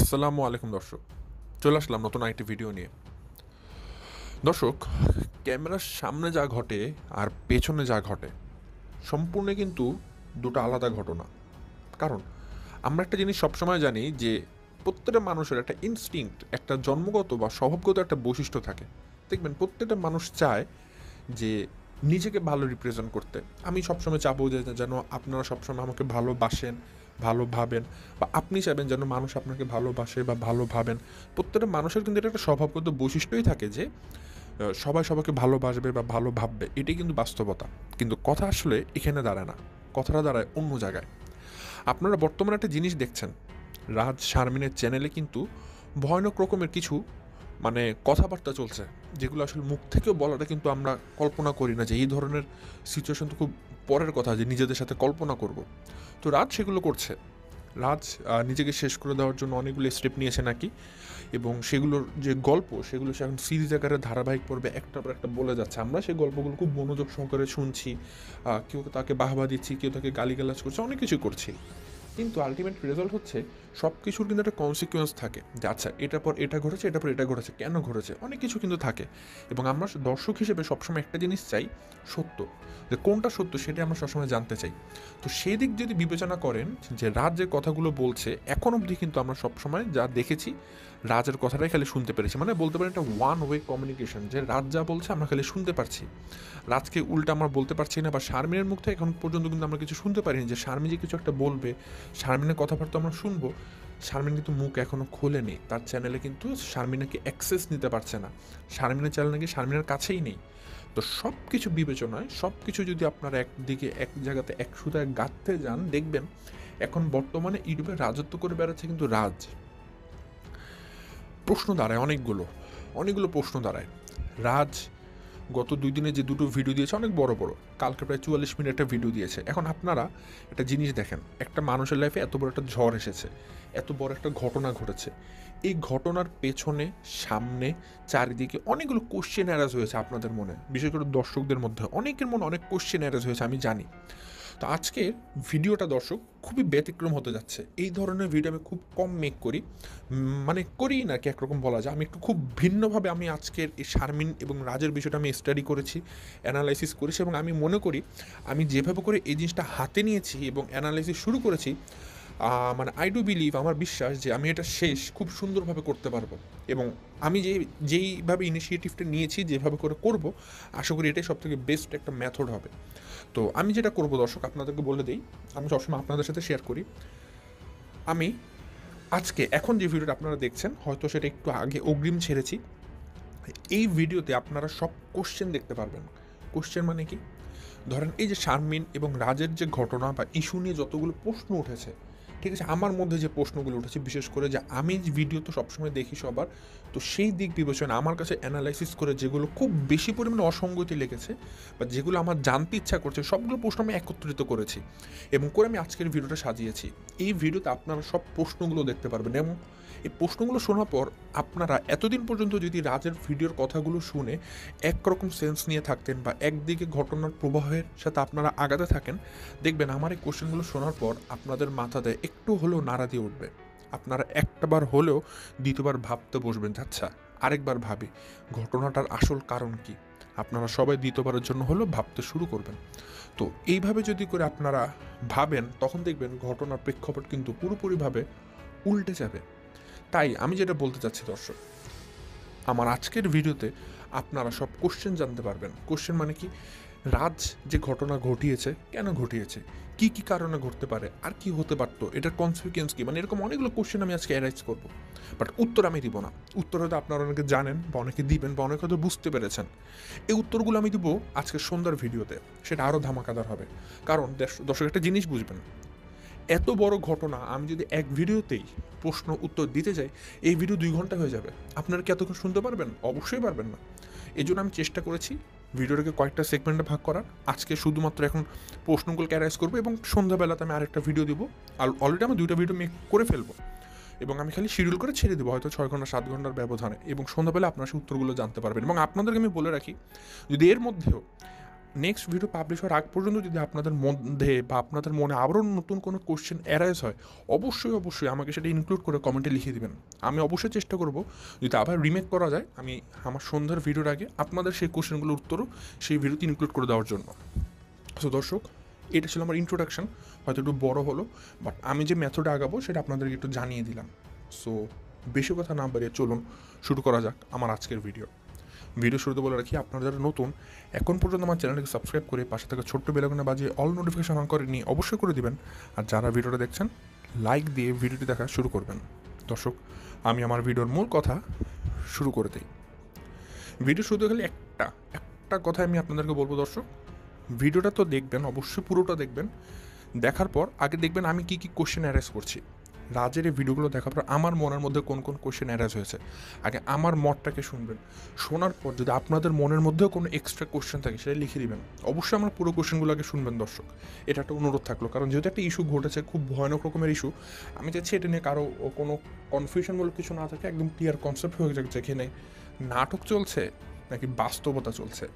আসসালামু আলাইকুম দর্শক, চলে আসলাম নতুন আরেকটি ভিডিও নিয়ে। দর্শক, ক্যামেরার সামনে যা ঘটে আর পেছনে যা ঘটে সম্পূর্ণ কিন্তু দুটো আলাদা ঘটনা। কারণ আমরা একটা জিনিস সবসময় জানি যে প্রত্যেকটা মানুষের একটা ইনস্টিংক্ট, একটা জন্মগত বা স্বভাবগত একটা বৈশিষ্ট্য থাকে। দেখবেন প্রত্যেকটা মানুষ চায় যে নিজেকে ভালো রিপ্রেজেন্ট করতে। আমি সবসময় চাবো যে যেন আপনারা সবসময় আমাকে ভালোবাসেন, ভালো ভাবেন, বা আপনি চাইবেন যেন মানুষ আপনাকে ভালোবাসে বা ভালো ভাবেন। প্রত্যেকটা মানুষের কিন্তু এটা একটা স্বভাবগত বৈশিষ্ট্যই থাকে যে সবাই সবাইকে ভালোবাসবে বা ভালো ভাববে, এটাই কিন্তু বাস্তবতা। কিন্তু কথা আসলে এখানে দাঁড়ায় না, কথাটা দাঁড়ায় অন্য জায়গায়। আপনারা বর্তমানে একটা জিনিস দেখছেন, রাজ শারমিনের চ্যানেলে কিন্তু ভয়ানক রকমের কিছু কথাবার্তা চলছে, যেগুলো আসলে মুখ থেকেও বলাটা কিন্তু আমরা কল্পনা করি না যে এই ধরনের সিচুয়েশন তো খুব পরের কথা যে নিজেদের সাথে কল্পনা করব। তো রাজ সেগুলো করছে। রাজ নিজেকে শেষ করে দেওয়ার জন্য অনেকগুলো স্টেপ নিয়েছে নাকি, এবং সেগুলোর যে গল্প সেগুলো সে এখন সিরিজ আকারে ধারাবাহিক পর্বে একটার পর একটা বলে যাচ্ছে। আমরা সেই গল্পগুলো খুব মনোযোগ সহকারে শুনছি, কেউ তাকে বাহবা দিচ্ছি, কেউ তাকে গালিগালাজ করছে, অনেক কিছু করছি। কিন্তু আলটিমেট রেজাল্ট হচ্ছে সব কিছুর কিন্তু একটা কনসিকুয়েন্স থাকে যে আচ্ছা এটার পর এটা ঘটেছে, এটার পর এটা ঘটেছে, কেন ঘটেছে, অনেক কিছু কিন্তু থাকে। এবং আমরা দর্শক হিসেবে সবসময় একটা জিনিস চাই, সত্য। যে কোনটা সত্য সেটা আমরা সবসময় জানতে চাই। তো সেই দিক যদি বিবেচনা করেন যে রাজ যে কথাগুলো বলছে, এখন অবধি কিন্তু আমরা সবসময় যা দেখেছি রাজের কথাটাই খালি শুনতে পেরেছি। মানে বলতে পারেন একটা ওয়ান ওয়ে কমিউনিকেশন, যে রাজ যা বলছে আমরা খালি শুনতে পারছি, রাজকে উল্টা আমরা বলতে পারছি না। বা শারমিনের মুখ থেকে এখন পর্যন্ত কিন্তু আমরা কিছু শুনতে পারিনি যে শারমিন যে কিছু একটা বলবে, শারমিনের কথাবার্তা আমরা শুনবো। শারমিন কিন্তু মুখ এখনও খোলেনি, তার চ্যানেলে কিন্তু শারমিনাকে অ্যাক্সেস নিতে পারছে না, শারমিনের চ্যানেল নাকি শারমিনের কাছেই নেই। তো সব কিছু বিবেচনায় সব কিছু যদি আপনারা একদিকে এক জায়গাতে এক সুতায় গাঁথতে যান, দেখবেন এখন বর্তমানে ইউটিউবে রাজত্ব করে বেড়াচ্ছে কিন্তু রাজ। প্রশ্ন দাঁড়ায় অনেকগুলো, অনেকগুলো প্রশ্ন দাঁড়ায়। রাজ গত 2 দিনে যে দুটো ভিডিও দিয়েছে অনেক বড় বড়, কালকে প্রায় 44 মিনিট একটা ভিডিও দিয়েছে। এখন আপনারা একটা জিনিস দেখেন, একটা মানুষের লাইফে এত বড় একটা ঝড় এসেছে, এত বড় একটা ঘটনা ঘটেছে, এই ঘটনার পেছনে সামনে চারিদিকে অনেকগুলো কোশ্চেন অ্যারাইজ হয়েছে আপনাদের মনে, বিশেষ করে দর্শকদের মধ্যে অনেকের মনে অনেক কোশ্চেন অ্যারাইজ হয়েছে, আমি জানি। তো আজকের ভিডিওটা দর্শক খুবই ব্যতিক্রম হতে যাচ্ছে। এই ধরনের ভিডিও আমি খুব কম মেক করি, করি না কি একরকম বলা যায়। আমি একটু খুব ভিন্নভাবে আমি আজকের এই শারমিন এবং রাজের বিষয়টা আমি স্টাডি করেছি, অ্যানালাইসিস করেছি, এবং আমি মনে করি আমি যেভাবে করে এই জিনিসটা হাতে নিয়েছি এবং অ্যানালাইসিস শুরু করেছি, আই ডু বিলিভ, আমার বিশ্বাস যে আমি এটা শেষ খুব সুন্দরভাবে করতে পারবো। এবং আমি যেইভাবে ইনিশিয়েটিভটা নিয়েছি, যেভাবে করে করব, আশা করি এটাই সবথেকে বেস্ট একটা মেথড হবে। তো আমি যেটা করব দর্শক, আপনাদেরকে বলে দিই, আমি সবসময় আপনাদের সাথে শেয়ার করি। আমি আজকে এখন যে ভিডিওটা আপনারা দেখছেন, হয়তো সেটা একটু আগে অগ্রিম ছেড়েছি। এই ভিডিওতে আপনারা সব কোশ্চেন দেখতে পারবেন। কোশ্চেন মানে কি? ধরেন এই যে শারমিন এবং রাজের যে ঘটনা বা ইস্যু নিয়ে যতগুলো প্রশ্ন উঠেছে, ঠিক আছে, আমার মধ্যে যে প্রশ্নগুলো উঠেছে, বিশেষ করে যে আমি ভিডিও তো সবসময় দেখি সবার, তো সেই দিক বিবেচনা আমার কাছে অ্যানালাইসিস করে যেগুলো খুব বেশি পরিমাণে অসঙ্গতি লেগেছে বা যেগুলো আমার জানতে ইচ্ছা করছে, সবগুলো প্রশ্ন আমি একত্রিত করেছি এবং করে আমি আজকের ভিডিওটা সাজিয়েছি। এই ভিডিওতে আপনারা সব প্রশ্নগুলো দেখতে পারবেন, এবং এই প্রশ্নগুলো শোনার পর আপনারা এতদিন পর্যন্ত যদি রাজের ভিডিওর কথাগুলো শুনে একরকম সেন্স নিয়ে থাকতেন বা একদিকে ঘটনার প্রবাহের সাথে আপনারা আগাতে থাকেন, দেখবেন আমার এই কোশ্চেনগুলো শোনার পর আপনাদের মাথাতে একটু হলেও নাড়া দিয়ে উঠবে। আপনারা একটাবার হলেও দ্বিতীয়বার ভাবতে বসবেন, আচ্ছা আরেকবার ভাবি ঘটনাটার আসল কারণ কি। আপনারা সবাই দ্বিতীয়বারের জন্য হলেও ভাবতে শুরু করবেন। তো এইভাবে যদি করে আপনারা ভাবেন, তখন দেখবেন ঘটনার প্রেক্ষাপট কিন্তু পুরোপুরিভাবে উল্টে যাবে। তাই আমি যেটা বলতে চাচ্ছি দর্শক, আমার আজকের ভিডিওতে আপনারা সব কোশ্চেন জানতে পারবেন। কোশ্চেন মানে কি? রাজ যে ঘটনা ঘটিয়েছে, কেন ঘটিয়েছে, কি কি কারণে ঘটতে পারে, আর কি হতে পারতো, এটার কনসিকুয়েন্স কি, এরকম অনেকগুলো কোশ্চেন আমি আজকে অ্যারাইজ করবো। বাট উত্তর আমি দিব না। উত্তর হয়তো আপনারা অনেকে জানেন বা অনেকে দিবেন বা অনেকে হয়তো বুঝতে পেরেছেন। এই উত্তরগুলো আমি দিব আজকে সন্ধ্যার ভিডিওতে, সেটা আরও ধামাকাদার হবে। কারণ দর্শক একটা জিনিস বুঝবেন, এত বড় ঘটনা আমি যদি এক ভিডিওতেই প্রশ্ন উত্তর দিতে যাই, এই ভিডিও 2 ঘন্টা হয়ে যাবে। আপনারা কি এতক্ষণ শুনতে পারবেন? অবশ্যই পারবেন না। এই জন্য আমি চেষ্টা করেছি ভিডিওটাকে কয়েকটা সেগমেন্টে ভাগ করার। আজকে শুধুমাত্র এখন প্রশ্নগুলো ক্যারাইজ করবো এবং সন্ধ্যাবেলাতে আমি আরেকটা ভিডিও দিব। আর অলরেডি আমি 2টা ভিডিও মেক করে ফেলবো এবং আমি খালি শিডিউল করে ছেড়ে দেবো, হয়তো 6 ঘন্টা 7 ঘন্টার ব্যবধানে, এবং সন্ধ্যাবেলা আপনারা সেই উত্তরগুলো জানতে পারবেন। এবং আপনাদেরকে আমি বলে রাখি, যদি এর মধ্যেও নেক্সট ভিডিও পাবলিশ হওয়ার আগ পর্যন্ত যদি আপনাদের মধ্যে বা আপনাদের মনে আবারও নতুন কোনো কোশ্চেন অ্যারাইজ হয়, অবশ্যই আমাকে সেটা ইনক্লুড করে কমেন্টে লিখে দিবেন। আমি অবশ্যই চেষ্টা করব যদি আবার রিমেক করা যায়, আমি আমার সন্ধ্যার ভিডিওর আগে আপনাদের সেই কোশ্চেনগুলোর উত্তরও সেই ভিডিওতে ইনক্লুড করে দেওয়ার জন্য। সো দর্শক, এটা ছিল আমার ইন্ট্রোডাকশন, হয়তো একটু বড় হলো, বাট আমি যে মেথডে আগাবো সেটা আপনাদেরকে একটু জানিয়ে দিলাম। সো বেশি কথা না বাড়িয়ে চলুন শুরু করা যাক আমার আজকের ভিডিও। শুরুতে বলে রাখি, আপনারা যারা নতুন এখন পর্যন্ত আমার চ্যানেলকে সাবস্ক্রাইব করে পাশে থাকা ছোট্ট বেলাগুনে বাজিয়ে অল নোটিফিকেশন অন করে নিয়ে অবশ্যই করে দিবেন। আর যারা ভিডিওটা দেখছেন লাইক দিয়ে ভিডিওটি দেখা শুরু করবেন। দর্শক, আমি আমার ভিডিওর মূল কথা শুরু করে দিই। ভিডিও শুরুতে গেলে একটা কথা আমি আপনাদেরকে বলবো, দর্শক ভিডিওটা তো দেখবেন, অবশ্যই পুরোটা দেখবেন। দেখার পর আগে দেখবেন আমি কী কী কোশ্চেন অ্যারেজ করছি। রাজের এই ভিডিওগুলো দেখার পর আমার মনের মধ্যে কোন কোন কোশ্চেন অ্যারাইজ হয়েছে, আগে আমার মতটাকে শুনবেন। শোনার পর যদি আপনাদের মনের মধ্যেও কোনো এক্সট্রা কোশ্চেন থাকে সেটা লিখে দিবেন। অবশ্যই আমার পুরো কোশ্চেনগুলো আগে শুনবেন দর্শক, এটা একটা অনুরোধ থাকলো। কারণ যেহেতু একটা ইস্যু ঘটেছে, খুব ভয়ানক রকমের ইস্যু, আমি চাইছি এটা নিয়ে কারো কোনো কনফিউশনমূলক কিছু না থাকে, একদম ক্লিয়ার কনসেপ্ট হয়ে যাক যেখানে নাটক চলছে নাকি বাস্তবতা চলছে।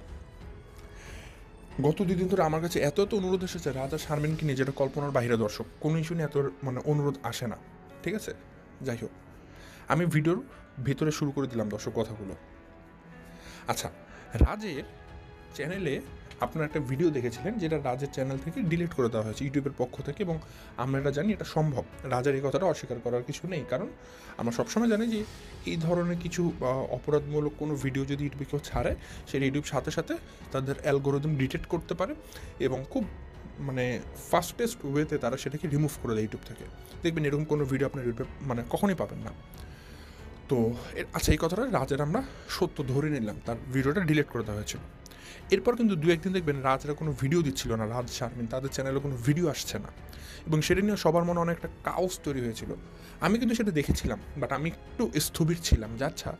গত 2 দিন ধরে আমার কাছে এত অনুরোধ এসেছে রাজা শারমিনকে নিয়ে, যেটা কল্পনার বাইরে। দর্শক, কোনো ইস্যু নিয়ে এত অনুরোধ আসে না, ঠিক আছে? যাই হোক, আমি ভিডিওর ভিতরে শুরু করে দিলাম দর্শক কথাগুলো। আচ্ছা, রাজের চ্যানেলে আপনারা একটা ভিডিও দেখেছিলেন যেটা রাজের চ্যানেল থেকে ডিলিট করে দেওয়া হয়েছে ইউটিউবের পক্ষ থেকে, এবং আমরা এটা জানি এটা সম্ভব। রাজের এই কথাটা অস্বীকার করার কিছু নেই, কারণ আমরা সবসময় জানি যে এই ধরনের কিছু অপরাধমূলক কোনো ভিডিও যদি ইউটিউবে কেউ ছাড়ে, সেই ইউটিউব সাথে সাথে তাদের অ্যালগোরিদম ডিটেক্ট করতে পারে এবং খুব ফাস্টেস্ট ওয়েতে তারা সেটাকে রিমুভ করে দেয় ইউটিউব থেকে। দেখবেন এরকম কোনো ভিডিও আপনার ইউটিউবে কখনই পাবেন না। তো আচ্ছা, এই কথাটা রাজের আমরা সত্য ধরে নিলাম, তার ভিডিওটা ডিলিট করে দেওয়া হয়েছিল। এরপর কিন্তু 2-1 দিন দেখবেন রাজরা কোনো ভিডিও দিচ্ছিল না, রাজ শারমিন তাদের চ্যানেলে কোনো ভিডিও আসছে না, এবং সেটা নিয়ে সবার মনে অনেকটা কাউস তৈরি হয়েছিল। আমি কিন্তু সেটা দেখেছিলাম, বাট আমি একটু স্থবির ছিলাম যে আচ্ছা,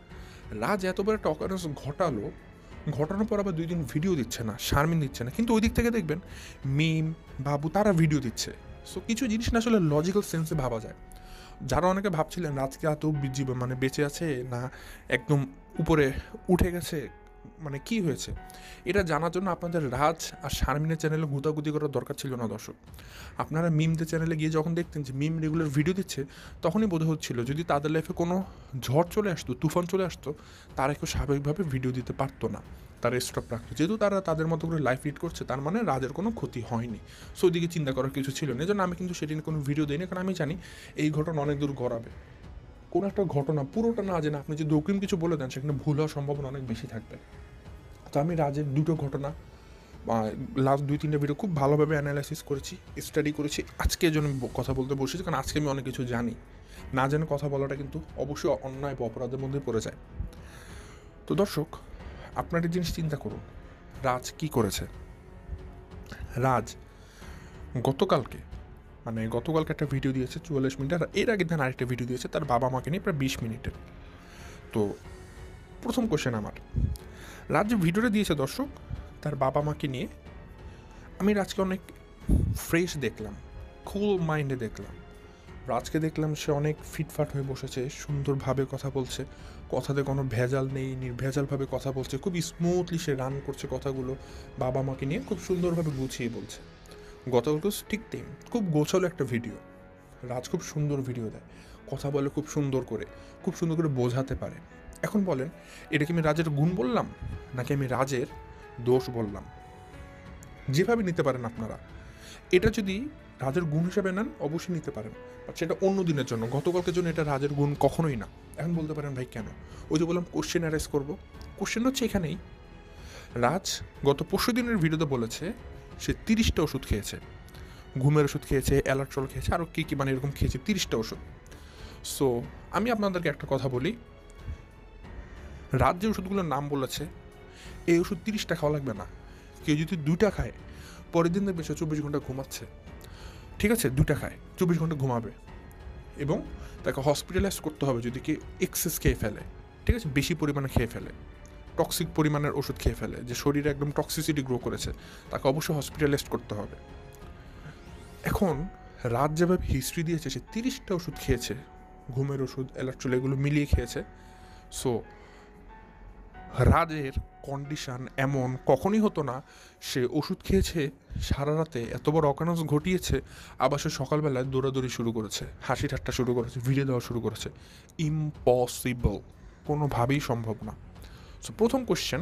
রাজ এত বড় একটা অকারেন্স ঘটানোর পর আবার 2 দিন ভিডিও দিচ্ছে না, শারমিন দিচ্ছে না, কিন্তু ওই দিক থেকে দেখবেন মিম, বাবু তারা ভিডিও দিচ্ছে। সো কিছু জিনিস না আসলে লজিক্যাল সেন্সে ভাবা যায়। যারা অনেকে ভাবছিলেন রাজকে এত বেঁচে আছে না একদম উপরে উঠে গেছে, কি হয়েছে, এটা জানার জন্য আপনাদের রাজ আর শারমিনের চ্যানেলে গুতাগুতি করার দরকার ছিল না দর্শক। আপনারা মিমদের চ্যানেলে গিয়ে যখন দেখতেন যে মিম রেগুলার ভিডিও দিচ্ছে, তখনই বোধ হচ্ছিল যদি তাদের লাইফে কোনো ঝড় চলে আসতো, তুফান চলে আসতো, তারা কেউ স্বাভাবিকভাবে ভিডিও দিতে পারতো না, তারা স্টপ রাখতো। যেহেতু তারা তাদের মতো করে লাইফ লিড করছে, তার মানে রাজের কোনো ক্ষতি হয়নি। সো ওইদিকে চিন্তা করার কিছু ছিল না। এজন্য আমি কিন্তু সেদিন কোনো ভিডিও দিইনি, কারণ আমি জানি এই ঘটনা অনেক দূর গড়াবে। কোনো একটা ঘটনা পুরোটা না জেনে আপনি যদি অগ্রিম কিছু বলে দেন, সেখানে ভুল হওয়ার সম্ভাবনা অনেক বেশি থাকবে। তো আমি রাজের 2টো ঘটনা লাস্ট 2-3টা ভিডিও খুব ভালোভাবে অ্যানালাইসিস করেছি, স্টাডি করেছি। আজকে এই জন্য কথা বলতে বসেছি, কারণ আজকে আমি অনেক কিছু জানি। না জেনে কথা বলাটা কিন্তু অবশ্যই অন্যায় বা অপরাধের মধ্যে পড়ে যায়। তো দর্শক, আপনার একটা জিনিস চিন্তা করুন, রাজ কি করেছে। রাজ গতকালকে একটা ভিডিও দিয়েছে 44 মিনিট, আর এর আগের দিন আরেকটা ভিডিও দিয়েছে তার বাবা মাকে নিয়ে প্রায় 20 মিনিটের। তো প্রথম কোশ্চেন আমার, রাজ যে ভিডিওটা দিয়েছে দর্শক তার বাবা মাকে নিয়ে, আমি রাজকে অনেক ফ্রেশ দেখলাম, কুল মাইন্ডে দেখলাম। রাজকে দেখলাম সে অনেক ফিটফাট হয়ে বসেছে, সুন্দরভাবে কথা বলছে, কথাতে কোনো ভেজাল নেই, নির্ভেজালভাবে কথা বলছে, খুব স্মুথলি সে রান করছে কথাগুলো, বাবা মাকে নিয়ে খুব সুন্দরভাবে গুছিয়ে বলছে। গতকালকে ঠিক তেম খুব গোছালো একটা ভিডিও। রাজ খুব সুন্দর ভিডিও দেয়, কথা বলে খুব সুন্দর করে বোঝাতে পারে। এখন বলেন, এটা কি আমি রাজের গুণ বললাম নাকি আমি রাজের দোষ বললাম? যেভাবে নিতে পারেন আপনারা। এটা যদি রাজের গুণ হিসেবে নেন অবশ্যই নিতে পারেন, বাট সেটা অন্য দিনের জন্য, গতকালকের জন্য এটা রাজের গুণ কখনোই না। এখন বলতে পারেন ভাই কেন? ওই যে বললাম কোশ্চেন অ্যারেজ করবো। কোশ্চেন হচ্ছে এখানেই, রাজ গত 25 দিনের ভিডিওতে বলেছে সে 30টা ওষুধ খেয়েছে, ঘুমের ওষুধ খেয়েছে, অ্যালার্ট্রল খেয়েছে, আরও কী এরকম খেয়েছে 30টা ওষুধ। সো আমি আপনাদেরকে একটা কথা বলি, রাত যে ওষুধগুলোর নাম বলেছে, এই ওষুধ 30টা খাওয়া লাগবে না। কেউ যদি 2টা খায়, পরের দিন দেখবে সে 24 ঘন্টা ঘুমাচ্ছে, ঠিক আছে? 2টা খায়, 24 ঘন্টা ঘুমাবে, এবং তাকে হসপিটালাইজ করতে হবে যদি কেউ এক্সেস খেয়ে ফেলে, ঠিক আছে, বেশি পরিমাণে খেয়ে ফেলে, টক্সিক পরিমাণের ওষুধ খেয়ে ফেলে, যে শরীরে একদম টক্সিসিটি গ্রো করেছে, তাকে অবশ্যই হসপিটালাইজ করতে হবে। এখন রাত যেভাবে হিস্ট্রি দিয়েছে, সে 30টা ওষুধ খেয়েছে, ঘুমের ওষুধ, অ্যালার্ট্রল এগুলো মিলিয়ে খেয়েছে। সো রাজের কন্ডিশন এমন কখনই হতো না। সে ওষুধ খেয়েছে, সারা রাতে এত বড় অকানস ঘটিয়েছে, আবার সে সকালবেলায় দৌড়াদৌড়ি শুরু করেছে, হাসি ঠাট্টা শুরু করেছে, ভিডিও দেওয়া শুরু করেছে। ইম্পসিবল, কোনোভাবেই সম্ভব না। সো প্রথম কোশ্চেন,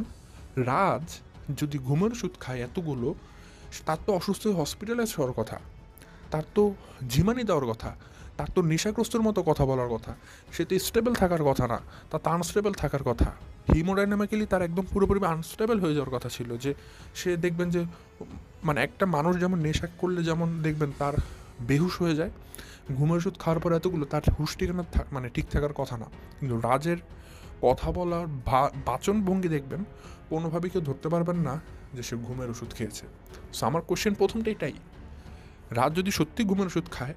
রাজ যদি ঘুমের ওষুধ খায় এতগুলো, তার তো অসুস্থ হয়ে হসপিটালাইজ হওয়ার কথা, তার তো ঝিমানি দেওয়ার কথা, তার তো নেশাগ্রস্তর মতো কথা বলার কথা, সে তো স্টেবল থাকার কথা না, তার তো আনস্টেবল থাকার কথা। হিমোডাইনামিক্যালি তার একদম পুরোপুরি আনস্টেবল হয়ে যাওয়ার কথা ছিল। যে সে দেখবেন যে মানে একটা মানুষ যেমন নেশা করলে যেমন দেখবেন তার বেহুশ হয়ে যায়, ঘুমের ওষুধ খাওয়ার পর এতগুলো তার হুশ ঠিকানা মানে ঠিক থাকার কথা না। কিন্তু রাজের কথা বলার বাচনভঙ্গি দেখবেন কোনোভাবেই কেউ ধরতে পারবেন না যে সে ঘুমের ওষুধ খেয়েছে। সো আমার কোশ্চেন প্রথমটা এটাই, রাত যদি সত্যি ঘুমের ওষুধ খায়,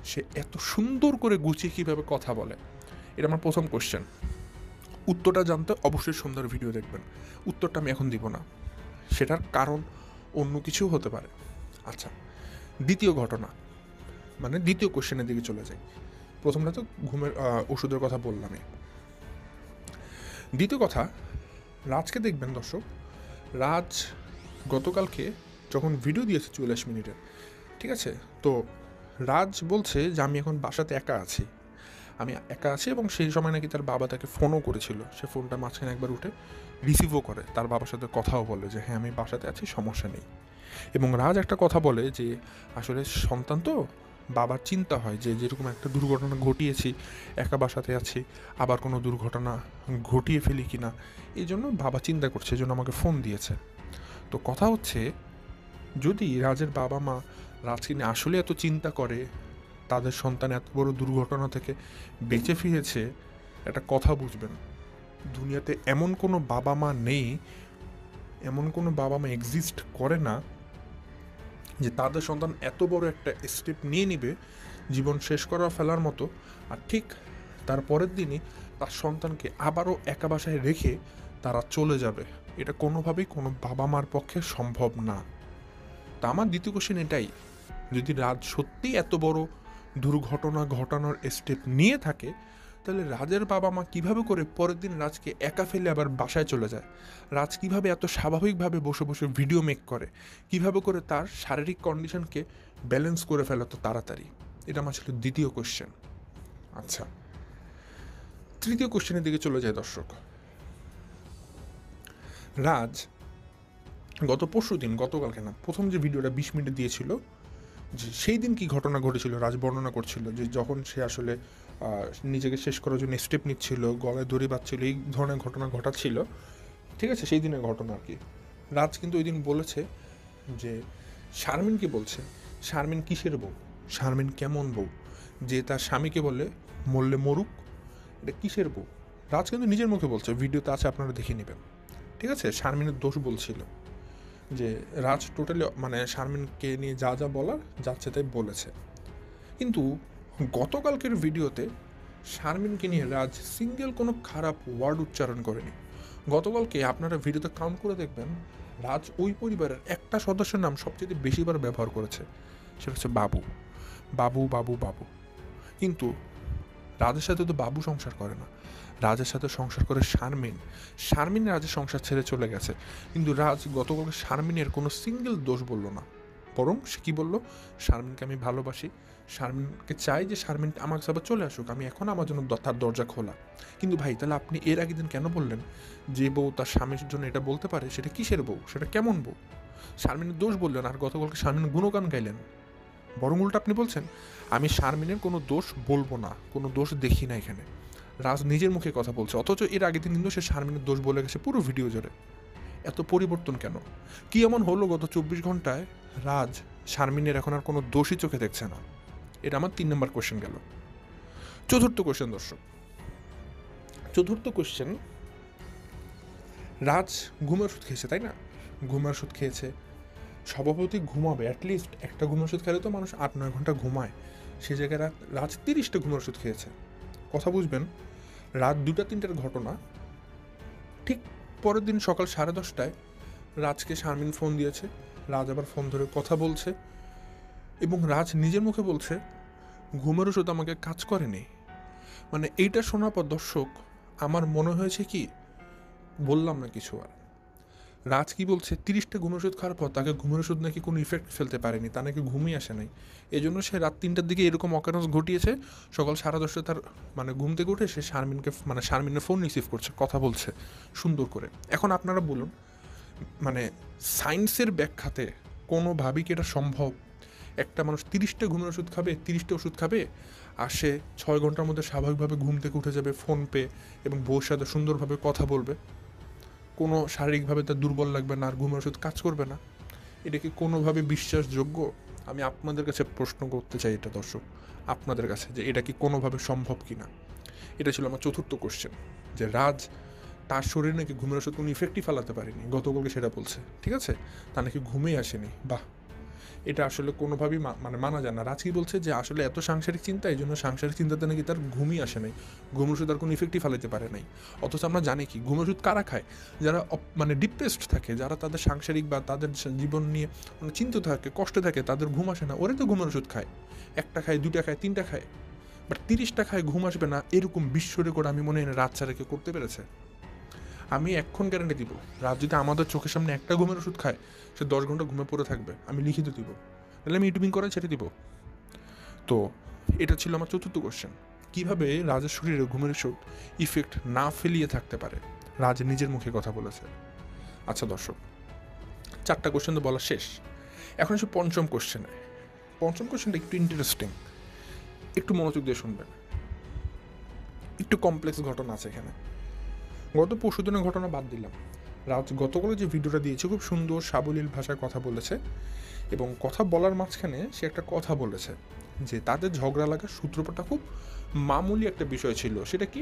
সে এত সুন্দর করে গুছিয়ে কীভাবে কথা বলে? এটা আমার প্রথম কোশ্চেন। উত্তরটা জানতে অবশ্যই সুন্দর ভিডিও দেখবেন। উত্তরটা আমি এখন দিব না, সেটার কারণ অন্য কিছুও হতে পারে। আচ্ছা, দ্বিতীয় ঘটনা, মানে দ্বিতীয় কোশ্চেনের দিকে চলে যাই। প্রথমটা তো ঘুমের ওষুধের কথা বললামই। দ্বিতীয় কথা, রাজকে দেখবেন দর্শক, রাজ গতকালকে যখন ভিডিও দিয়েছে 44 মিনিটের, ঠিক আছে, তো রাজ বলছে যে আমি এখন বাসাতে একা আছি, আমি একা আছি, এবং সেই সময় নাকি তার বাবা তাকে ফোনও করেছিল। সে ফোনটা মাঝখানে একবার উঠে রিসিভও করে, তার বাবার সাথে কথাও বলে যে হ্যাঁ আমি বাসাতে আছি, সমস্যা নেই। এবং রাজ একটা কথা বলে যে আসলে সন্তান তো, বাবার চিন্তা হয় যে যেরকম একটা দুর্ঘটনা ঘটিয়েছি, একা বাসাতে আছি, আবার কোনো দুর্ঘটনা ঘটিয়ে ফেলি কি না, এই জন্য বাবা চিন্তা করছে, এই জন্য আমাকে ফোন দিয়েছে। তো কথা হচ্ছে, যদি রাজের বাবা মা রাজকে নিয়ে আসলে এত চিন্তা করে, তাদের সন্তান এত বড় দুর্ঘটনা থেকে বেঁচে ফিরেছে, একটা কথা বুঝবেন, দুনিয়াতে এমন কোনো বাবা মা নেই, এমন কোনো বাবা মা এক্সিস্ট করে না যে তাদের সন্তান এত বড় একটা স্টেপ নিয়ে নিবে জীবন শেষ করা ফেলার মতো, আর ঠিক তার পরের দিনই তার সন্তানকে আবারও একা বাসায় রেখে তারা চলে যাবে। এটা কোনোভাবেই কোনো বাবা মার পক্ষে সম্ভব না। তা আমার দ্বিতীয় কোশ্চেন এটাই, যদি রাজ সত্যি এত বড় দুর্ঘটনা ঘটানোর স্টেপ নিয়ে থাকে, তাহলে রাজের বাবা মা কীভাবে করে পরের দিন রাজকে একা ফেলে আবার বাসায় চলে যায়? রাজ কীভাবে এত স্বাভাবিকভাবে বসে বসে ভিডিও মেক করে? কীভাবে করে তার শারীরিক কন্ডিশনকে ব্যালেন্স করে ফেলে তো তাড়াতাড়ি? এটা আমার ছিল দ্বিতীয় কোশ্চেন। আচ্ছা, তৃতীয় কোশ্চেনের দিকে চলে যায় দর্শক। রাজ গতকালকে না, প্রথম যে ভিডিওটা 20 মিনিট দিয়েছিল, যে সেই দিন কি ঘটনা ঘটেছিল রাজ বর্ণনা করছিল, যে যখন সে আসলে নিজেকে শেষ করার জন্য স্টেপ নিচ্ছিল, গলায় দড়ি বাঁধছিল, এই ধরনের ঘটনা ঘটাচ্ছিল, ঠিক আছে, সেই দিনের ঘটনা আর কি। রাজ কিন্তু ওই দিন বলেছে যে শারমিনকে বলছে, শারমিন কিসের বউ, শারমিন কেমন বউ, যে তার স্বামীকে বলে মরলে মরুক, এটা কিসের বউ? রাজ কিন্তু নিজের মুখে বলছে, ভিডিওতে আছে, আপনারা দেখে নেবেন, ঠিক আছে। শারমিনের দোষ বলছিল, যে রাজ টোটালি মানে শারমিনকে নিয়ে যা যা বলার যাচ্ছে তাই বলেছে। কিন্তু গতকালকের ভিডিওতে শারমিনকে নিয়ে রাজ সিঙ্গেল কোনো খারাপ ওয়ার্ড উচ্চারণ করেনি। গতকালকে আপনারা ভিডিওতে কাউন্ট করে দেখবেন, রাজ ওই পরিবারের একটা সদস্যের নাম সবচেয়ে বেশিবার ব্যবহার করেছে, সেটা হচ্ছে বাবু। বাবু বাবু বাবু। কিন্তু রাজের সাথে তো বাবু সংসার করে না, রাজের সাথে সংসার করে শারমিন। শারমিন রাজের সংসার ছেড়ে চলে গেছে, কিন্তু রাজ গতকালকে শারমিনের কোনো সিঙ্গেল দোষ বলল না, বরং সে কী বললো, শারমিনকে আমি ভালোবাসি, শারমিনকে চাই যে শারমিন আমার কাছে আবার চলে আসুক, আমি এখন আমার জন্য তার দরজা খোলা। কিন্তু ভাই, তাহলে আপনি এর আগের দিন কেন বললেন যে বউ তার স্বামীর জন্য এটা বলতে পারে, সেটা কিসের বউ, সেটা কেমন বউ? শারমিনের দোষ বললেন, আর গতকালকে শারমিনের গুণগান গাইলেন। বরং উল্টা আপনি বলছেন আমি শারমিনের কোনো দোষ বলবো না, কোনো দোষ দেখি না এখানে। রাজ নিজের মুখে কথা বলছে, অথচ এর আগের দিন কিন্তু সে শারমিনের দোষ বলে গেছে পুরো ভিডিও জুড়ে। এত পরিবর্তন কেন? কি এমন হলো গত 24 ঘন্টায় রাজ শারমিনের এখন আর কোনো দোষই চোখে দেখছে না? এটা আমার 3 নম্বর কোশ্চেন গেল। চতুর্থ কোশ্চেন দর্শক, চতুর্থ কোশ্চেন, রাজ ঘুমের ওষুধ খেয়েছে, তাই না? ঘুমের ওষুধ খেয়েছে, স্বভাবতই ঘুমাবে, অ্যাটলিস্ট একটা ঘুমের ওষুধ খেলে তো মানুষ 8-9 ঘন্টা ঘুমায়, সে জায়গায় রাজ 30টা ঘুমের ওষুধ খেয়েছে। কথা বুঝবেন, রাত 2টা-3টার ঘটনা, ঠিক পরের দিন সকাল 10:30টায় রাজকে শারমিন ফোন দিয়েছে, রাজ আবার ফোন ধরে কথা বলছে, এবং রাজ নিজের মুখে বলছে ঘুমের ওষুধ আমাকে কাজ করেনি। মানে এইটা শোনার পর দর্শক আমার মনে হয়েছে কি, বললাম না কিছু আর। রাজ কি বলছে 30টা ঘুমের ওষুধ খাওয়ার পর তাকে ঘুমের ওষুধ নাকি কোনো ইফেক্ট ফেলতে পারেনি, তার নাকি ঘুমই আসে নাই। এই জন্য সে রাত 3টার দিকে এরকম অকারেন্স ঘটিয়েছে। সকাল 10:30 তার মানে ঘুম থেকে উঠে সে শারমিনের ফোন রিসিভ করছে, কথা বলছে সুন্দর করে। এখন আপনারা বলুন, মানে সায়েন্সের ব্যাখ্যাতে কোনোভাবেই কি এটা সম্ভব? একটা মানুষ 30টা ঘুমের ওষুধ খাবে, 30টা ওষুধ খাবে, আর সে 6 ঘন্টার মধ্যে স্বাভাবিকভাবে ঘুম থেকে উঠে যাবে, ফোন পেয়ে এবং বউর সাথে সুন্দরভাবে কথা বলবে, কোনো শারীরিকভাবে তার দুর্বল লাগবে না, আর ঘুমের ওষুধ কাজ করবে না? এটা কি কোনোভাবে বিশ্বাসযোগ্য? আমি আপনাদের কাছে প্রশ্ন করতে চাই এটা দর্শক, আপনাদের কাছে, যে এটা কি কোনোভাবে সম্ভব কি না। এটা ছিল আমার চতুর্থ কোশ্চেন, যে রাজ তার শরীরে নাকি ঘুমের ওষুধ কোনো ইফেক্টই ফেলাতে পারেনি, গতকালকে সেটা বলছে, ঠিক আছে, তার নাকি ঘুমেই আসেনি। বাহ, এটা আসলে কোনোভাবেই মানা যায় না। রাজ কি বলছে যে আসলে এত সাংসারিক চিন্তা, এই জন্য সাংসারিক চিন্তাতে নাকি তার ঘুমই আসে নাই, ঘুমের ওষুধ আর কোনো ইফেক্টই ফেলাতে পারে নাই। অথচ আমরা জানি কি ঘুমের ওষুধ কারা খায়? যারা ডিপ্রেসড থাকে, যারা তাদের সাংসারিক বা তাদের জীবন নিয়ে চিন্তিত থাকে, কষ্টে থাকে, তাদের ঘুম আসে না, ওরা তো ঘুমের ওষুধ খায়। 1টা খায়, 2টা খায়, 3টা খায়, বাট 30টা খায় ঘুম আসবে না, এরকম বিশ্ব রেকর্ড আমি মনে হয় রাত ছাড়া কেউ করতে পেরেছে। আমি এখন গ্যারান্টি দিব, রাত যদি আমাদের চোখের সামনে একটা ঘুমের ওষুধ খায়, সে 10 ঘন্টা ঘুমে পড়ে থাকবে, আমি লিখিত দিব, তাহলে আমি ইউটিউবিং করে ছেড়ে দিব। তো এটা ছিল আমার চতুর্থ কোশ্চেন, কীভাবে রাজের শরীরে ঘুমের ওষুধ ইফেক্ট না ফেলিয়ে থাকতে পারে। রাজ নিজের মুখে কথা বলেছে। আচ্ছা দর্শক, 4টা কোশ্চেন তো বলা শেষ, এখন এসে পঞ্চম কোশ্চেনে। পঞ্চম কোশ্চেনটা একটু ইন্টারেস্টিং, একটু মনোযোগ দিয়ে শুনবেন, একটু কমপ্লেক্স ঘটনা আছে এখানে। গত পরশুদিনের ঘটনা বাদ দিলাম, রাজ গতকাল যে ভিডিওটা দিয়েছে খুব সুন্দর সাবলীল ভাষায় কথা বলেছে, এবং কথা বলার মাঝখানে সে একটা কথা বলেছে যে তাদের ঝগড়া লাগার সূত্রপাতটা খুব মামুলি একটা বিষয় ছিল। সেটা কি,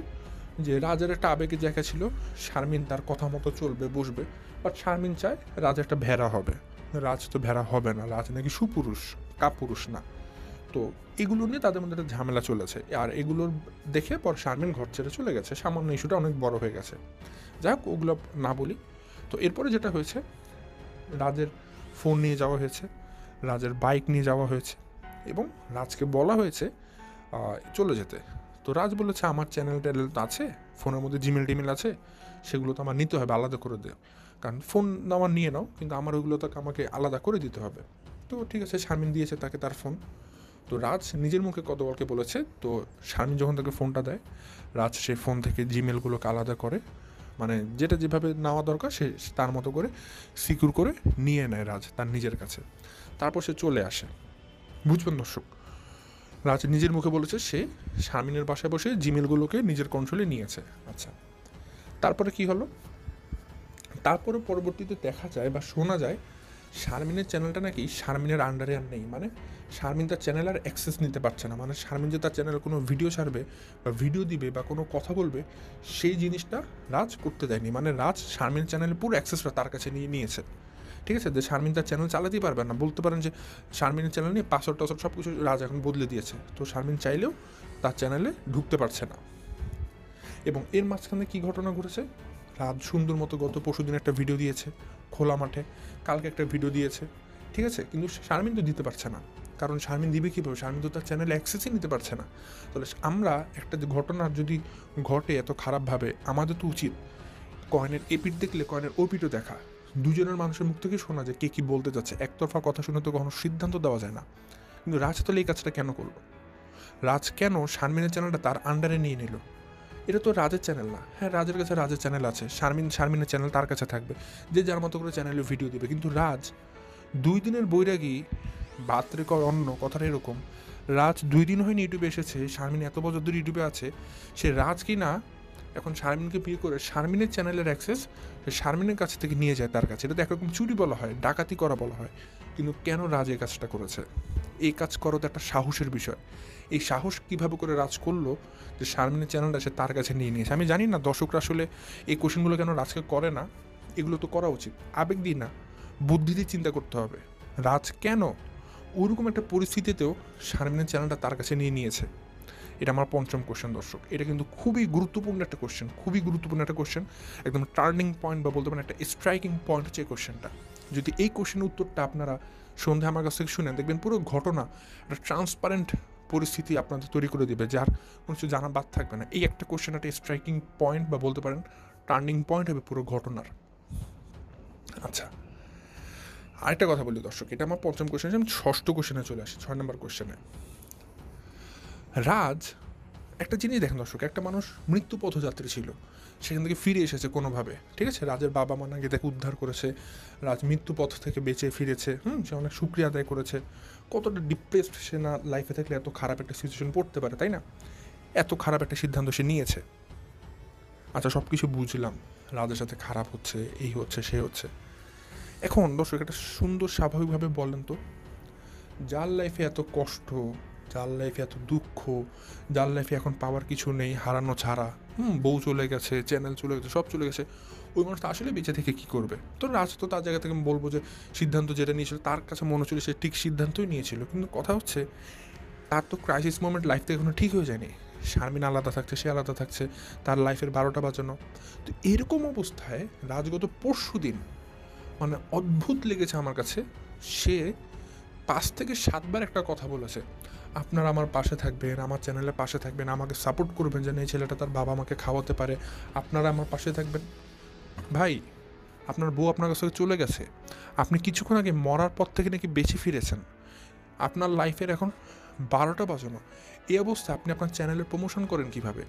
যে রাজের একটা আবেগের জায়গা ছিল, শারমিন তার কথা মতো চলবে, বসবে, বাট শারমিন চায় রাজ একটা ভেড়া হবে। রাজ তো ভেড়া হবে না, রাজ নাকি সুপুরুষ, কাপুরুষ না। তো এগুলো নিয়ে তাদের মধ্যে একটা ঝামেলা চলেছে, আর এগুলোর দেখে পর শারমিন ঘর ছেড়ে চলে গেছে, সামান্য ইস্যুটা অনেক বড় হয়ে গেছে। যাই হোক, ওগুলো না বলি। তো এরপরে যেটা হয়েছে, রাজের ফোন নিয়ে যাওয়া হয়েছে, রাজের বাইক নিয়ে যাওয়া হয়েছে, এবং রাজকে বলা হয়েছে চলে যেতে। তো রাজ বলেছে আমার চ্যানেল ট্যানেল তো আছে, ফোনের মধ্যে জিমেল টিমেল আছে, সেগুলো তো আমার নিতে হবে, আলাদা করে দেও, কারণ ফোন আমার নিয়ে নাও, কিন্তু আমার ওইগুলো তো আমাকে আলাদা করে দিতে হবে। তো ঠিক আছে, শারমিন দিয়েছে তাকে তার ফোন। তো রাজ নিজের মুখে কতবারকে বলেছে, তো শারমিন যখন তাকে ফোনটা দেয়, রাজ সেই ফোন থেকে জিমেলগুলোকে আলাদা করে, মানে যেটা যেভাবে নেওয়া দরকার সে তার মতো করে সিকিউর করে নিয়ে নেয় রাজ তার নিজের কাছে। তারপর সে চলে আসে। বুঝবেন দর্শক, রাজ নিজের মুখে বলেছে সে শারমিনের বাসায় বসে জিমেলগুলোকে নিজের কন্ট্রোলে নিয়েছে। আচ্ছা, তারপরে কি হলো? তারপরে পরবর্তীতে দেখা যায় বা শোনা যায় শারমিনের চ্যানেলটা নাকি শারমিনের আন্ডারে আর নেই, মানে শারমিন তার চ্যানেল আর অ্যাক্সেস নিতে পারছে না। মানে শারমিন যে তার চ্যানেলে কোনো ভিডিও ছাড়বে বা ভিডিও দিবে বা কোনো কথা বলবে, সেই জিনিসটা রাজ করতে দেয়নি। মানে রাজ শারমিন চ্যানেলের পুরো অ্যাক্সেসটা তার কাছে নিয়ে নিয়েছে, ঠিক আছে, যে শারমিন তার চ্যানেল চালাতেই পারবে না। বলতে পারেন যে শারমিনের চ্যানেল নিয়ে পাসওয়ার্ড টাসওয়ার্ড সব কিছু রাজ এখন বদলে দিয়েছে, তো শারমিন চাইলেও তার চ্যানেলে ঢুকতে পারছে না। এবং এর মাঝখানে কী ঘটনা ঘটেছে, রাজ সুন্দর মতো গত পরশুদিন একটা ভিডিও দিয়েছে খোলা মাঠে, কালকে একটা ভিডিও দিয়েছে, ঠিক আছে, কিন্তু শারমিন তো দিতে পারছে না, কারণ শারমিন দিবে কীভাবে, শারমিন তো তার চ্যানেলে অ্যাক্সেসই নিতে পারছে না। তাহলে আমরা একটা ঘটনা যদি ঘটে এত খারাপভাবে, আমাদের তো উচিত কয়েনের এপিট দেখলে কয়েনের ওপিটও দেখা, দুজনের মানুষের মুখ থেকে শোনা যায় কে কী বলতে যাচ্ছে। একতরফা কথা শুনে তো কখনো সিদ্ধান্ত দেওয়া যায় না। কিন্তু রাজ তাহলে এই কাজটা কেন করলো? রাজ কেন শারমিনের চ্যানেলটা তার আন্ডারে নিয়ে নিল? এটা তো রাজের চ্যানেল না। হ্যাঁ, রাজের কাছে রাজের চ্যানেল আছে, শারমিনের চ্যানেল তার কাছে থাকবে, যে যার মতো করে চ্যানেলে ভিডিও দিবে। কিন্তু রাজ 2 দিনের বৈরাগী, বাতরে কর অন্য কথাটা এরকম, রাজ 2 দিন হয়নি ইউটিউবে এসেছে, শারমিন এত বছর ধরে ইউটিউবে আছে, সে রাজ কি না এখন শারমিনকে বিয়ে করে শারমিনের চ্যানেলের অ্যাক্সেস সে শারমিনের কাছ থেকে নিয়ে যায় তার কাছে। এটা তো একরকম চুরি বলা হয়, ডাকাতি করা বলা হয়। কিন্তু কেন রাজ এই কাজটা করেছে? এই কাজ করো তো একটা সাহসের বিষয়। এই সাহস কীভাবে করে রাজ করলো যে শারমিনের চ্যানেলটা সে তার কাছে নিয়ে নিয়েছে? আমি জানি না দর্শকরা আসলে এই কোশ্চেনগুলো কেন রাজকে করে না। এগুলো তো করা উচিত, আবেগ দিয়ে না, বুদ্ধি দিয়ে চিন্তা করতে হবে। রাজ কেন ওরকম একটা পরিস্থিতিতেও শারমিনের চ্যানেলটা তার কাছে নিয়ে নিয়েছে? এটা আমার পঞ্চম কোশ্চেন দর্শক। এটা কিন্তু খুবই গুরুত্বপূর্ণ একটা কোশ্চেন, খুবই গুরুত্বপূর্ণ একটা কোশ্চেন, একদম টার্নিং পয়েন্ট বা বলতে পারেন একটা স্ট্রাইকিং পয়েন্ট হচ্ছে এই কোশ্চেনটা। যদি এই কোশ্চেনের উত্তরটা আপনারা সন্ধ্যা আমার কাছ থেকে শুনেন, দেখবেন পুরো ঘটনা একটা ট্রান্সপারেন্ট পরিস্থিতি আপনাদের তৈরি করে দেবে, যার কোনো কিছু জানা বাদ থাকবে না। এই একটা কোশ্চেন একটা স্ট্রাইকিং পয়েন্ট বা বলতে পারেন টার্নিং পয়েন্ট হবে পুরো ঘটনার। আচ্ছা, আরেকটা কথা বলি দর্শক, এটা আমার পঞ্চম কোশ্চেন, আমি ষষ্ঠ কোশ্চেনে চলে আসি, 6 নম্বর কোশ্চেনে। রাজ, একটা জিনিস দেখেন দর্শক, একটা মানুষ মৃত্যু পথযাত্রী ছিল, সেখান থেকে ফিরে এসেছে কোনোভাবে, ঠিক আছে, রাজের বাবা মা নাকি তাকে উদ্ধার করেছে, রাজ মৃত্যু পথ থেকে বেঁচে ফিরেছে, সে অনেক শুক্রিয়া আদায় করেছে। কতটা ডিপ্রেসড সে না লাইফে থাকলে এত খারাপ একটা সিচুয়েশন পড়তে পারে, তাই না? এত খারাপ একটা সিদ্ধান্ত সে নিয়েছে। আচ্ছা, সব কিছু বুঝলাম, রাজের সাথে খারাপ হচ্ছে, এই হচ্ছে, সে হচ্ছে। এখন দর্শক একটা সুন্দর স্বাভাবিকভাবে বলেন তো, যার লাইফে এত কষ্ট, যার লাইফে এত দুঃখ, যার লাইফে এখন পাওয়ার কিছু নেই হারানো ছাড়া, বউ চলে গেছে, চ্যানেল চলে গেছে, সব চলে গেছে, ওই মানুষটা আসলে বেঁচে থেকে কী করবে? তো রাজ তো তার জায়গা থেকে বলবো যে সিদ্ধান্ত যেটা নিয়েছিল তার কাছে মনে হচ্ছিল সে ঠিক সিদ্ধান্তই নিয়েছিল, কিন্তু কথা হচ্ছে তার তো ক্রাইসিস মোমেন্ট লাইফ থেকে এখনো ঠিক হয়ে যায়নি। শারমিন আলাদা থাকছে, সে আলাদা থাকছে, তার লাইফের 12টা বাজানো। তো এরকম অবস্থায় রাজগত পরশু দিন, মানে অদ্ভুত লেগেছে আমার কাছে, সে 5 থেকে 7 বার একটা কথা বলেছে, আপনারা আমার পাশে থাকবেন, আমার চ্যানেলের পাশে থাকবেন, আমাকে সাপোর্ট করবেন যেন এই ছেলেটা তার বাবা মাকে খাওয়াতে পারে, আপনারা আমার পাশে থাকবেন। ভাই, আপনার বউ আপনার কাছ থেকে চলে গেছে, আপনি কিছুক্ষণ আগে মরার পর থেকে নাকি বেঁচে ফিরেছেন, আপনার লাইফের এখন 12টা বাজানো, এই অবস্থায় আপনি আপনার চ্যানেলের প্রমোশন করেন কিভাবে?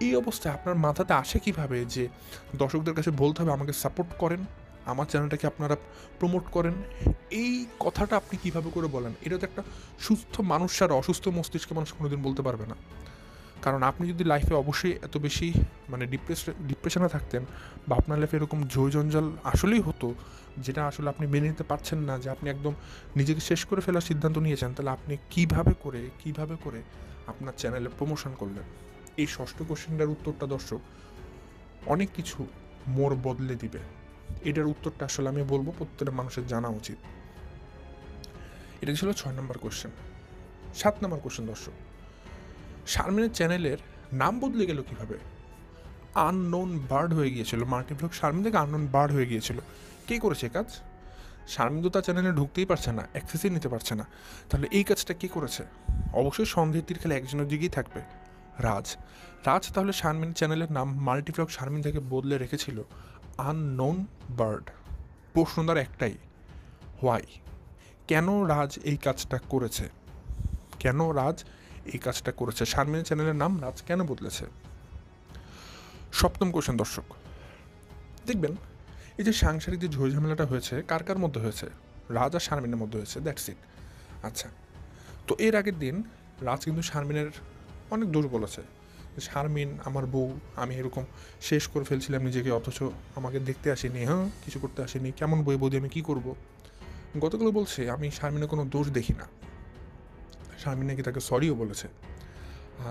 এই অবস্থায় আপনার মাথাতে আসে কিভাবে যে দর্শকদের কাছে বলতে হবে আমাকে সাপোর্ট করেন, আমার চ্যানেলটাকে আপনারা প্রমোট করেন? এই কথাটা আপনি কিভাবে করে বলেন? এটা তো একটা সুস্থ মানুষ ছাড়া অসুস্থ মস্তিষ্কে মানুষ কোনোদিন বলতে পারবে না। কারণ আপনি যদি লাইফে অবশ্যই এত বেশি মানে ডিপ্রেশনে থাকতেন, বা আপনার লাইফে এরকম জঞ্জাল আসলেই হতো যেটা আসলে আপনি মেনে নিতে পারছেন না, যে আপনি একদম নিজেকে শেষ করে ফেলার সিদ্ধান্ত নিয়েছেন, তাহলে আপনি কিভাবে করে আপনার চ্যানেলে প্রমোশন করলেন? এই ষষ্ঠ কোশ্চেনটার উত্তরটা দর্শক অনেক কিছু মোড় বদলে দিবে। এটার উত্তরটা আসলে আমি বলবো প্রত্যেকটা মানুষের জানা উচিত। এটা ছিল 6 নম্বর কোশ্চেন। 7 নম্বর কোশ্চেন দর্শক, শারমিনের চ্যানেলের নাম বদলে গেল কিভাবে? আননোন বার্ড হয়ে গিয়েছিল, মাল্টিভ্লগ শারমিন থেকে আননোন বার্ড হয়ে গিয়েছিল। কে করেছে কাজ? শারমিন তো তার চ্যানেলে ঢুকতেই পারছে না, অ্যাক্সেসই নিতে পারছে না, তাহলে এই কাজটা কে করেছে? অবশ্যই সন্দেহের তীর খেলে একজনের দিকেই থাকবে, রাজ। রাজ তাহলে শারমিন চ্যানেলের নাম মাল্টিভ্লগ শারমিন থেকে বদলে রেখেছিল আননোন বার্ড। প্রশ্নটার একটাই, হোয়াই? কেন রাজ এই কাজটা করেছে? কেন রাজ এই কাজটা করেছে? শারমিনের চ্যানেলের নাম রাজ কেন বদলেছে? সপ্তম কোশ্চেন দর্শক, দেখবেন এই যে সাংসারিক যে ঝামেলাটা হয়েছে, কার কার মধ্যে হয়েছে? রাজ আর শারমিনের মধ্যে হয়েছে, দ্যাটস ইট। আচ্ছা, তো এর আগের দিন রাজ কিন্তু শারমিনের অনেক দোষ বলেছে, শারমিন আমার বউ, আমি এরকম শেষ করে ফেলছিলাম নিজেকে, অথচ আমাকে দেখতে আসেনি, কিছু করতে আসেনি, কেমন বৌদি আমি কী করব? গতকাল বলছে আমি শারমিনের কোনো দোষ দেখি না, শারমিন নাকি তাকে সরিও বলেছে,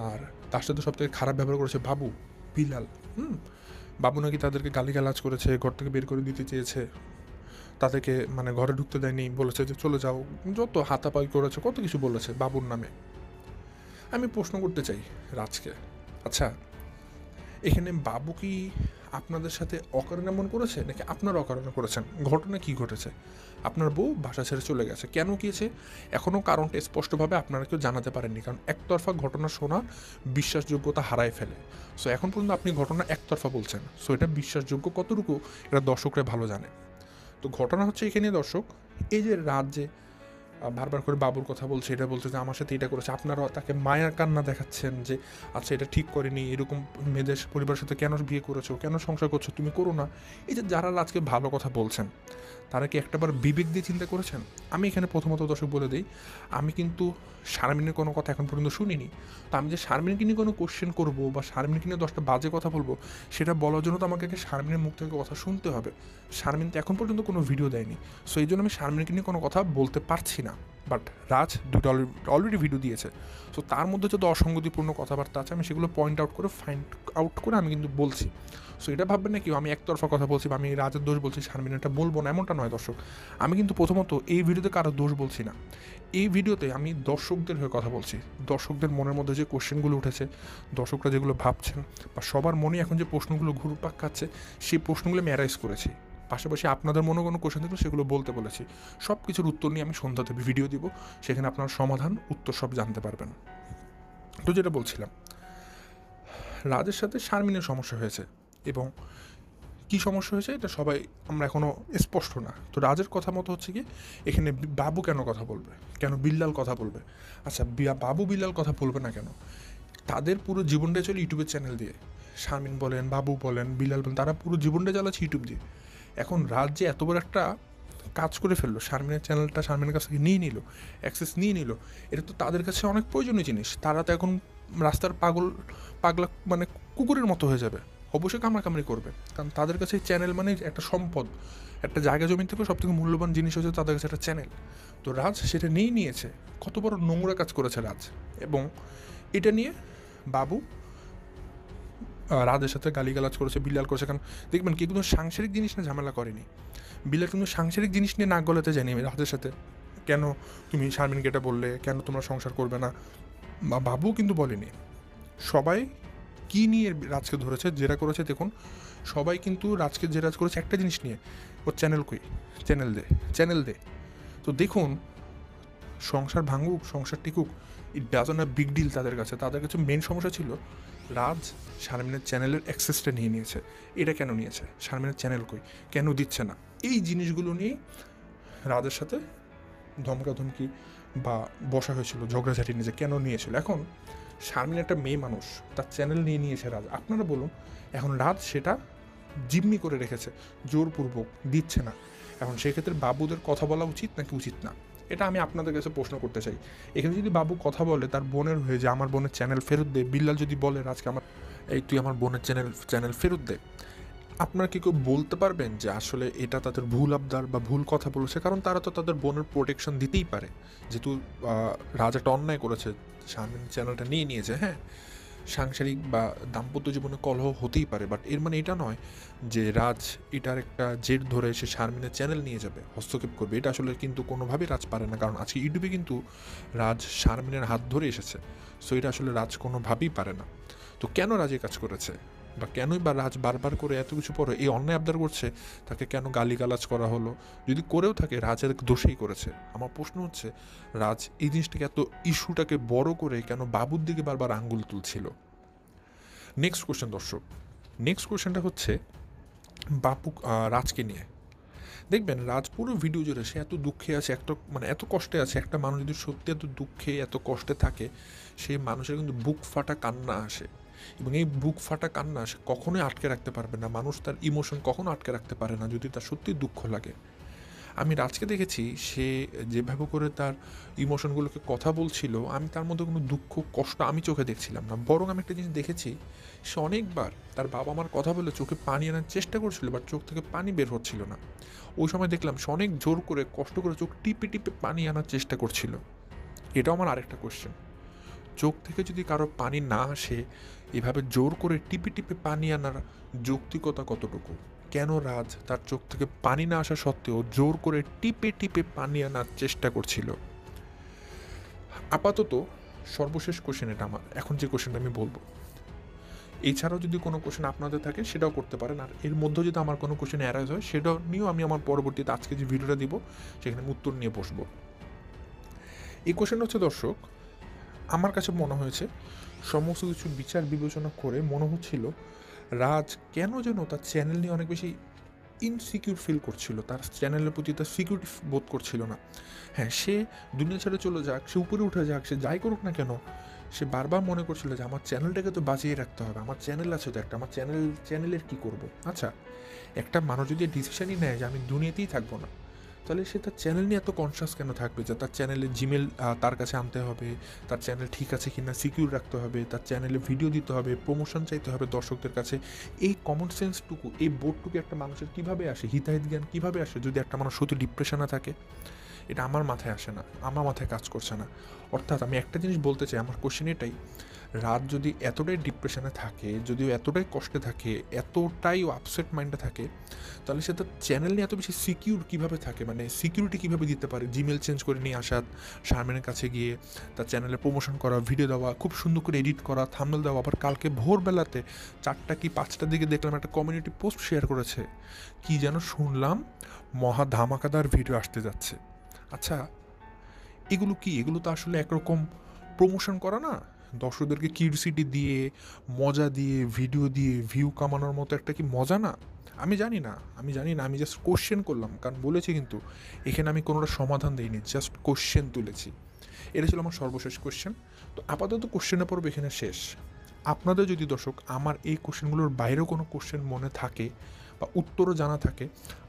আর তার সাথে সবথেকে খারাপ ব্যবহার করেছে বাবু, বিলাল। বাবু নাকি তাদেরকে গালিগালাজ করেছে, ঘর থেকে বের করে দিতে চেয়েছে, তাদেরকে মানে ঘরে ঢুকতে দেয়নি, বলেছে যে চলে যাও, যত হাতাপাই করেছে, কত কিছু বলেছে বাবুর নামে। আমি প্রশ্ন করতে চাই রাজকে, আচ্ছা এখানে বাবু কি আপনাদের সাথে অকারণে এমন করেছে, নাকি আপনারা অকারণে করেছেন? ঘটনা কি ঘটেছে? আপনার বউ বাসা ছেড়ে চলে গেছে, কেন গিয়েছে এখনও কারণটা স্পষ্টভাবে আপনারা কেউ জানাতে পারেননি, কারণ একতরফা ঘটনা শোনা বিশ্বাসযোগ্যতা হারায় ফেলে। সো এখন পর্যন্ত আপনি ঘটনা একতরফা বলছেন, সো এটা বিশ্বাসযোগ্য কতটুকু এটা দর্শকরা ভালো জানে। তো ঘটনা হচ্ছে এখানে দর্শক, এই যে রাত যে বারবার করে বাবুর কথা বলছে, এটা বলছে যে আমার সাথে এটা করেছে, আপনারা তাকে মায়ার কান্না দেখাচ্ছেন যে আচ্ছা এটা ঠিক করেনি, এরকম মেয়েদের পরিবারের সাথে কেন বিয়ে করেছো, কেন সংসার করছো, তুমি করো না। এই যে যারা আজকে ভালো কথা বলছেন, তারা কি একটাবার বিবেক দিয়ে চিন্তা করেছেন? আমি এখানে প্রথমত দর্শক বলে দিই, আমি কিন্তু শারমিনের কোনো কথা এখন পর্যন্ত শুনিনি। তো আমি যে শারমিনকে নিয়ে কোনো কোশ্চেন করবো বা শারমিনকে নিয়ে 10টা বাজে কথা বলবো, সেটা বলার জন্য তো আমাকে শারমিনের মুখ থেকে কথা শুনতে হবে। শারমিন তো এখন পর্যন্ত কোনো ভিডিও দেয়নি, সো এই জন্য আমি শারমিনকে নিয়ে কোনো কথা বলতে পারছি না। বাট রাজ দুটো অলরেডি ভিডিও দিয়েছে, সো তার মধ্যে যত অসঙ্গতিপূর্ণ কথাবার্তা আছে আমি সেগুলো পয়েন্ট আউট করে ফাইন্ড আউট করে আমি কিন্তু বলছি। সো এটা ভাববেন না কি আমি একতরফা কথা বলছি বা আমি রাজের দোষ বলছি, শারমিনেরটা বলবো না, এমনটা নয় দর্শক। আমি কিন্তু প্রথমত এই ভিডিওতে কারো দোষ বলছি না, এই ভিডিওতে আমি দর্শকদের হয়ে কথা বলছি। দর্শকদের মনের মধ্যে যে কোশ্চেনগুলো উঠেছে, দর্শকরা যেগুলো ভাবছেন, বা সবার মনে এখন যে প্রশ্নগুলো ঘুরপাক খাচ্ছে, সেই প্রশ্নগুলো আমি অ্যারাইজ করেছি। পাশাপাশি আপনাদের মনে কোনো কোশ্চেন থাকলে সেগুলো বলতে বলেছি। সব কিছুর উত্তর নিয়ে আমি সন্ধ্যাতে ভিডিও দিব, সেখানে আপনার সমাধান উত্তর সব জানতে পারবেন। তো যেটা বলছিলাম, রাজের সাথে শারমিনের সমস্যা হয়েছে, এবং কী সমস্যা হয়েছে এটা সবাই আমরা এখনও স্পষ্ট না। তো রাজের কথা মতো হচ্ছে কি, এখানে বাবু কেন কথা বলবে, কেন বিল্লাল কথা বলবে? আচ্ছা, বাবু বিল্লাল কথা বলবে না কেন? তাদের পুরো জীবনটাই চলে ইউটিউবের চ্যানেল দিয়ে। শারমিন বলেন, বাবু বলেন, বিলাল বলেন, তারা পুরো জীবনটা চালাচ্ছে ইউটিউব দিয়ে। এখন রাজ যে এত বড় একটা কাজ করে ফেললো, শারমিনের চ্যানেলটা শারমিনের কাছ থেকে নিয়ে নিল, অ্যাক্সেস নিয়ে নিল, এটা তো তাদের কাছে অনেক প্রয়োজনীয় জিনিস। তারা তো এখন রাস্তার পাগলা মানে কুকুরের মতো হয়ে যাবে, অবশ্যই কামড়াকামড়ি করবে, কারণ তাদের কাছে চ্যানেল মানে একটা সম্পদ, একটা জায়গা জমি থেকে সব থেকে মূল্যবান জিনিস হচ্ছে তাদের কাছে একটা চ্যানেল। তো রাজ সেটা নিয়েছে। কত বড় নোংরা কাজ করেছে রাজ। এবং এটা নিয়ে বাবু রাজের সাথে গালিগালাজ করেছে, বিল্লাল করেছে। কারণ দেখবেন কি কোনো সাংসারিক জিনিস নিয়ে ঝামেলা করেনি বিল্লাল, কিন্তু সাংসারিক জিনিস নিয়ে নাক গলাতে যায়নি রাজের সাথে। কেন তুমি শারমিনকে এটা বললে, কেন তোমরা সংসার করবে না, বা বাবু কিন্তু বলেনি। সবাই কী নিয়ে রাজকে ধরেছে, জেরা করেছে দেখুন। সবাই কিন্তু রাজকে জেরা করেছে একটা জিনিস নিয়ে, ওর চ্যানেল কই, চ্যানেল দে। তো দেখুন, সংসার ভাঙুক, সংসার টিকুক, it doesn't a big deal তাদের কাছে মেন সমস্যা ছিল রাজ শারমিনের চ্যানেলের অ্যাক্সেসটা নিয়ে নিয়েছে। এটা কেন নিয়েছে, শারমিনের চ্যানেল কই, কেন দিচ্ছে না, এই জিনিসগুলো নিয়েই রাজের সাথে ধমকাধমকি বা বসা হয়েছিল, ঝগড়াঝাটি নিয়ে যে কেন নিয়েছিল। এখন শারমিন একটা মেয়ে মানুষ, তার চ্যানেল নিয়ে নিয়েছে রাজ। আপনারা বলুন, এখন রাজ সেটা জিম্মি করে রেখেছে, জোরপূর্বক দিচ্ছে না। এখন সেক্ষেত্রে বাবুদের কথা বলা উচিত নাকি উচিত না, এটা আমি আপনাদের কাছে প্রশ্ন করতে চাই। এখানে যদি বাবু কথা বলে তার বোনের হয়ে, যে আমার বোনের চ্যানেল ফেরত দে, বিল্লাল যদি বলে রাজকে তুই আমার বোনের চ্যানেল ফেরত দে, আপনারা কি কেউ বলতে পারবেন যে আসলে এটা তাদের ভুল আবদার বা ভুল কথা বলেছে? কারণ তারা তো তাদের বোনের প্রোটেকশন দিতেই পারে, যেহেতু রাজ একটা অন্যায় করেছে, শারমিন চ্যানেলটা নিয়ে নিয়েছে। হ্যাঁ, সাংসারিক বা দাম্পত্য জীবনে কলহ হতেই পারে, বাট এর মানে এটা নয় যে রাজ এটার একটা জের ধরে সে শারমিনের চ্যানেল নিয়ে যাবে, হস্তক্ষেপ করবে। এটা আসলে কিন্তু কোনোভাবেই রাজ পারে না, কারণ আজকে ইউটিউবে কিন্তু রাজ শারমিনের হাত ধরে এসেছে। সো এটা আসলে রাজ কোনোভাবেই পারে না। তো কেন রাজ এই কাজ করেছে, বা কেনই বা রাজ বারবার করে এত কিছু পরে এই অন্যায় আবদার করছে, তাকে কেন গালিগালাজ করা হলো? যদি করেও থাকে রাজের দোষেই করেছে। আমার প্রশ্ন হচ্ছে, রাজ এই জিনিসটাকে, এত ইস্যুটাকে বড় করে কেন বাবুর দিকে বারবার আঙ্গুল তুলছিল? নেক্সট কোশ্চেন দর্শক, নেক্সট কোশ্চেনটা হচ্ছে বাপু রাজকে নিয়ে। দেখবেন রাজ পুরো ভিডিও জুড়ে সে এত দুঃখে আছে, এত কষ্টে আছে। একটা মানুষ যদি সত্যি এত দুঃখে এত কষ্টে থাকে, সেই মানুষের কিন্তু বুক ফাটা কান্না আসে, এবং এই বুক ফাটা কান্না সে কখনোই আটকে রাখতে পারবে না। মানুষ তার ইমোশন কখনো আটকে রাখতে পারে না যদি তার সত্যি দুঃখ লাগে। আমি রাজকে দেখেছি, সে যেভাবে করে তার ইমোশনগুলোকে কথা বলছিল, আমি তার মধ্যে কোনো দুঃখ কষ্ট আমি চোখে দেখছিলাম না। বরং আমি একটা জিনিস দেখেছি, সে অনেকবার তার বাবা মার কথা বলে চোখে পানি আনার চেষ্টা করছিল, বাট চোখ থেকে পানি বের হচ্ছিল না। ওই সময় দেখলাম সে অনেক জোর করে কষ্ট করে চোখ টিপে টিপে পানি আনার চেষ্টা করছিল। এটাও আমার আরেকটা কোশ্চেন, চোখ থেকে যদি কারো পানি না আসে, এভাবে জোর করে টিপে টিপে পানি আনার যৌক্তিকতা কতটুকু? কেন রাজ তার চোখ থেকে পানি না আসা সত্ত্বেও জোর করে টিপে টিপে পানি আনার চেষ্টা করছিল? আপাতত সর্বশেষ কোশ্চেন এটা আমার, এখন যে কোশ্চেনটা আমি বলবো। এছাড়াও যদি কোনো কোশ্চেন আপনাদের থাকে সেটাও করতে পারেন, আর এর মধ্যে যদি আমার কোনো কোশ্চেন অ্যারাইজ হয় সেটাও নিয়েও আমি আমার পরবর্তীতে আজকে যে ভিডিওটা দিব সেখানে উত্তর নিয়ে বসবো। এই কোশ্চেনটা হচ্ছে দর্শক, আমার কাছে মনে হয়েছে, সমস্ত কিছু বিচার বিবেচনা করে মনে হচ্ছিল রাজ কেন যেন তার চ্যানেল নিয়ে অনেক বেশি ইনসিকিউর ফিল করছিল, তার চ্যানেলের প্রতি তার সিকিউরিটি বোধ করছিল না। হ্যাঁ, সে দুনিয়া ছেড়ে চলে যাক, সে উপরে উঠে যাক, সে যাই করুক না কেন, সে বারবার মনে করছিল যে আমার চ্যানেলটাকে তো বাঁচিয়ে রাখতে হবে, আমার চ্যানেল আছে তো একটা, আমার চ্যানেলের কী করব? আচ্ছা, একটা মানুষ যদি ডিসিশনই নেয় যে আমি দুনিয়াতেই থাকবো না, তাহলে সে তার চ্যানেল নিয়ে এত কনসিয়াস কেন থাকবে যে তার চ্যানেলে জিমেল তার কাছে আনতে হবে, তার চ্যানেল ঠিক আছে কি না সিকিউর রাখতে হবে, তার চ্যানেলে ভিডিও দিতে হবে, প্রমোশন চাইতে হবে দর্শকদের কাছে? এই কমন সেন্সটুকু, এই বোধটুকু একটা মানুষের কীভাবে আসে, হিতাহিত জ্ঞান কীভাবে আসে যদি একটা মানুষ সত্যি ডিপ্রেশনে থাকে? এটা আমার মাথায় আসে না, আমার মাথায় কাজ করছে না। অর্থাৎ আমি একটা জিনিস বলতে চাই, আমার কোশ্চেন এটাই, রাত যদি এতটাই ডিপ্রেশনে থাকে, যদিও এতটাই কষ্টে থাকে, এতটাই আপসেট মাইন্ডে থাকে, তাহলে সে তার চ্যানেল নিয়ে এত বেশি সিকিউর কীভাবে থাকে, মানে সিকিউরিটি কীভাবে দিতে পারে? জিমেল চেঞ্জ করে নিয়ে আসা, শারমিনের কাছে গিয়ে তার চ্যানেলে প্রমোশন করা, ভিডিও দেওয়া, খুব সুন্দর করে এডিট করা, থাম্বনেল দেওয়া। আবার কালকে ভোরবেলাতে 4টা কি 5টার দিকে দেখলাম একটা কমিউনিটি পোস্ট শেয়ার করেছে, কি যেন শুনলাম মহা ধামাকাদার ভিডিও আসতে যাচ্ছে। আচ্ছা, এগুলো কি? এগুলো তো আসলে একরকম প্রমোশন করা না, দর্শকদেরকে কিউরিওসিটি দিয়ে, মজা দিয়ে, ভিডিও দিয়ে ভিউ কামানোর মতো একটা কি মজা না? আমি জানি না, আমি জাস্ট কোশ্চেন করলাম, কারণ বলেছি কিন্তু এখানে আমি কোনোটা সমাধান দিইনি, জাস্ট কোশ্চেন তুলেছি। এটা ছিল আমার সর্বশেষ কোশ্চেন। তো আপাতত কোশ্চেনের পর্ব এখানে শেষ। আপনাদের যদি দর্শক আমার এই কোশ্চেনগুলোর বাইরেও কোনো কোশ্চেন মনে থাকে বা উত্তরও জানা থাকে,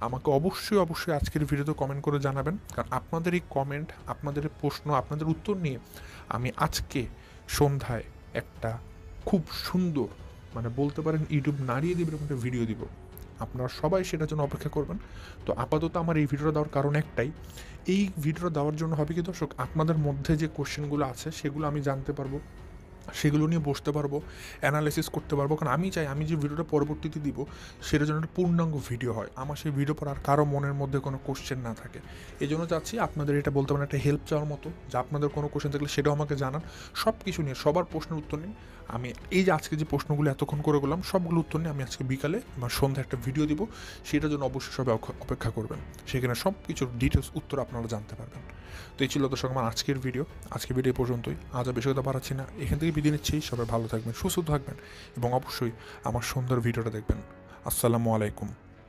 আমাকে অবশ্যই আজকের ভিডিওতে কমেন্ট করে জানাবেন, কারণ আপনাদের এই কমেন্ট, আপনাদের এই প্রশ্ন, আপনাদের উত্তর নিয়ে আমি আজকে সন্ধ্যায় একটা খুব সুন্দর, মানে বলতে পারেন ইউটিউব নাড়িয়ে দেবে এরকম একটা ভিডিও দিব। আপনারা সবাই সেটার জন্য অপেক্ষা করবেন। তো আপাতত আমার এই ভিডিওটা দেওয়ার কারণ একটাই, এই ভিডিওটা দেওয়ার জন্য হবে কি দর্শক, আপনাদের মধ্যে যে কোশ্চেনগুলো আছে সেগুলো আমি জানতে পারবো, সেগুলো নিয়ে বসতে পারবো, অ্যানালাইসিস করতে পারবো। কারণ আমি চাই আমি যে ভিডিওটা পরবর্তীতে দিব সেটার জন্য একটা পূর্ণাঙ্গ ভিডিও হয়, আমার সেই ভিডিও পর আর কারো মনের মধ্যে কোনো কোশ্চেন না থাকে। এই জন্য চাচ্ছি আপনাদের এটা বলতে পারেন একটা হেল্প চাওয়ার মতো, যে আপনাদের কোনো কোশ্চেন থাকলে সেটাও আমাকে জানান। সব কিছু নিয়ে সবার প্রশ্নের উত্তর নিয়ে আমি এই যে আজকে যে প্রশ্নগুলো এতক্ষণ করে গেলাম সবগুলো উত্তর নিয়ে আমি আজকে বিকালে বা সন্ধ্যায় একটা ভিডিও দিব। সেটার জন্য অবশ্যই সবাই অপেক্ষা করবেন, সেখানে সব কিছুর ডিটেলস উত্তর আপনারা জানতে পারবেন। তো এই ছিল দর্শক আমার আজকের ভিডিও এই পর্যন্তই। আজ আর বেশি কথা বাড়াচ্ছি না, এখান থেকে বিদায় নিচ্ছি। সবাই ভালো থাকবেন, সুস্থ থাকবেন এবং অবশ্যই আমার সুন্দর ভিডিওটা দেখবেন। আসসালামু আলাইকুম।